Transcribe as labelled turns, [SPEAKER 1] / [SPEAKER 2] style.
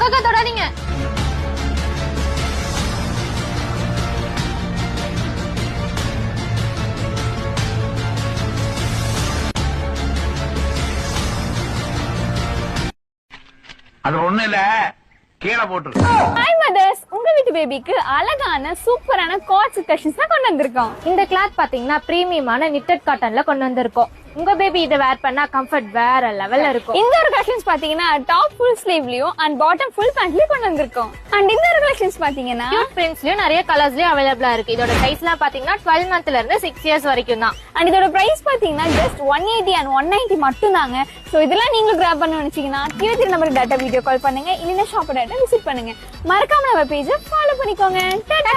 [SPEAKER 1] அக்கா தொடாதீங்க.
[SPEAKER 2] அது ஒண்ணு இல்ல, கீழே போட்டு.
[SPEAKER 3] ஹாய் மதர்ஸ், உங்க வீட்டு பேபிக்கு அழகான சூப்பரான காட்ஸ் கலெக்ஷன்ஸ் தான் கொண்டு வந்திருக்கோம்.
[SPEAKER 1] இந்த கிளாத் பாத்தீங்கன்னா பிரீமியமான knitted காட்டன்ல கொண்டு வந்திருக்கோம். உங்க பேபி இதை வேர் பண்ணா கம்ஃபர்ட் வேற லெவல்ல இருக்கும்.
[SPEAKER 3] இந்த ஒரு கலெக்ஷன்ஸ் பாத்தீங்கன்னா டாப் ஃபுல் ஸ்லீவ்லயும் அண்ட் பாட்டம் ஃபுல் பேண்ட்லயும் கொண்டு வந்திருக்கோம். அண்ட் இந்த ஒரு கலெக்ஷன்ஸ் பாத்தீங்கன்னா
[SPEAKER 1] கியூட் பிரிண்ட்ஸ்லயும் நிறைய கலர்ஸ்லயும் அவைலபிளா இருக்கு. இதோட பிரைஸ்லாம் பாத்தீங்கன்னா 12 மந்த்ல இருந்து 6 இயர்ஸ் வரைக்கும் தான்.
[SPEAKER 3] அண்ட் இதோட பிரைஸ் பாத்தீங்கன்னா ஜஸ்ட் 180 and 190 மட்டும் தாங்க. சோ இதெல்லாம் நீங்களும் கிராப் பண்ண நினைச்சீங்கன்னா கீழே நம்பருக்கு டேட்டா வீடியோ கால் பண்ணுங்க, இல்லைன்னா ஷாப் டேட்டா விசிட் பண்ணுங்க. மறக்காம நம்ம பேஜை ஃபாலோ பண்ணிக்கோங்க. டாடா.